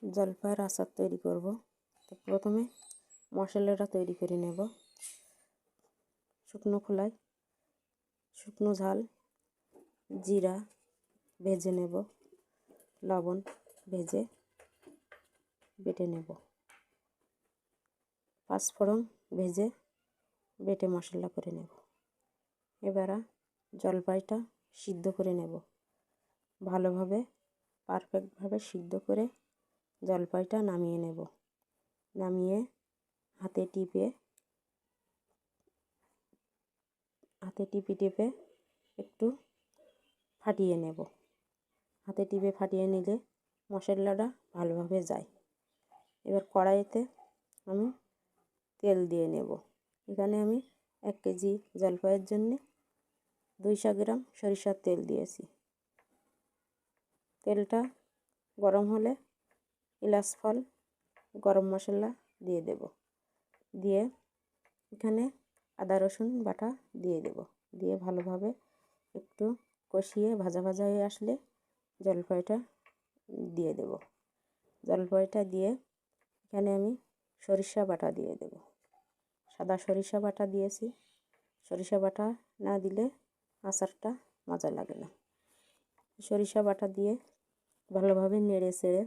জলপাইয়ের আচার তৈরি করব। তো প্রথমে মশলাটা তৈরি করে নেব। শুকনো খোলায় শুকনো ঝাল, জিরা ভেজে নেব, লবণ ভেজে বেটে নেব, পাঁচফোড়ন ভেজে বেটে মশলা করে নেব। এবারে জলপাইটা সিদ্ধ করে নেব, ভালোভাবে পারফেক্টভাবে সিদ্ধ করে জলপাইটা নামিয়ে নেব। নামিয়ে হাতে টিপে টিপে একটু ফাটিয়ে নেব। হাতে টিপে ফাটিয়ে নিলে মশলাটা ভালোভাবে যায়। এবার কড়াইতে আমি তেল দিয়ে নেব। এখানে আমি 1 কেজি জলপাইয়ের জন্য 200 গ্রাম সরিষার তেল দিয়েছি। তেলটা গরম হলে এলাচ ফল, গরম মশলা দিয়ে দেব। দিয়ে এখানে আদা রসুন বাটা দিয়ে দেব। দিয়ে ভালোভাবে একটু কষিয়ে ভাজা ভাজা হয়ে আসলে জলপাইটা দিয়ে দেব। জলপাইটা দিয়ে এখানে আমি সরিষা বাটা দিয়ে দেব। সাদা সরিষা বাটা দিয়েছি। সরিষা বাটা না দিলে আচারটা মজা লাগে না। সরিষা বাটা দিয়ে ভালোভাবে নেড়ে চেড়ে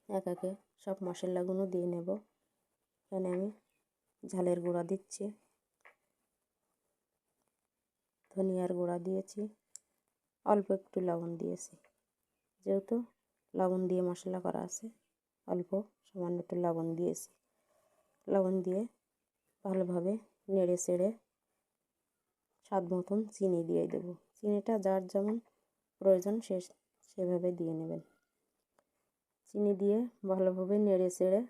একে সব মশলাগুলো দিয়ে নেব। এখানে আমি ঝালের গুঁড়া দিচ্ছি, ধনিয়ার গুঁড়া দিয়েছি, অল্প একটু লবণ দিয়েছি। যেহেতু লবণ দিয়ে মশলা করা আছে, অল্প সামান্য একটু লবণ দিয়েছি। লবণ দিয়ে ভালোভাবে নেড়ে চেড়ে স্বাদ মতন চিনি দিয়ে দেব। চিনিটা যার যেমন প্রয়োজন সেভাবে দিয়ে নেবেন। চিনি দিয়ে ভালোভাবে নেড়ে চেড়ে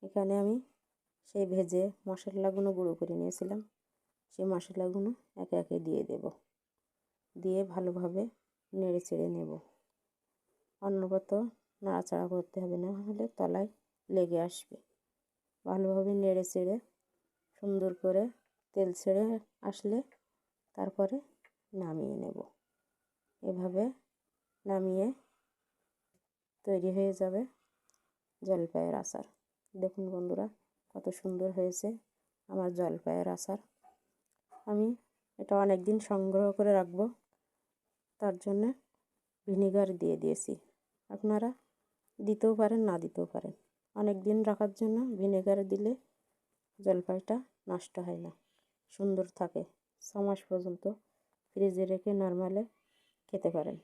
এখানে আমি সেই ভেজে মশলাগুলো গুঁড়ো করে নিয়েছিলাম, সেই মশলাগুলো একে একে দিয়ে দেব। দিয়ে ভালোভাবে নেড়ে চেড়ে নেব। অনবরত নাড়াচাড়া করতে হবে, না হলে তলায় লেগে আসবে। ভালোভাবে নেড়ে চেড়ে সুন্দর করে তেল ছেড়ে আসলে তারপরে নামিয়ে নেব। এভাবে নামিয়ে তৈরি হয়ে যাবে জলপাইয়ের আচার। দেখুন বন্ধুরা, কত সুন্দর হয়েছে আমার জলপাইয়ের আচার। আমি এটা অনেক দিন সংগ্রহ করে রাখবো, তার জন্য ভিনেগার দিয়ে দিয়েছি। আপনারা দিতেও পারেন, না দিতেও পারেন। অনেক দিন রাখার জন্য ভিনেগার দিলে জলপাইটা নষ্ট হয় না, সুন্দর থাকে। 6 মাস পর্যন্ত ফ্রিজে রেখে নরমালে খেতে পারেন।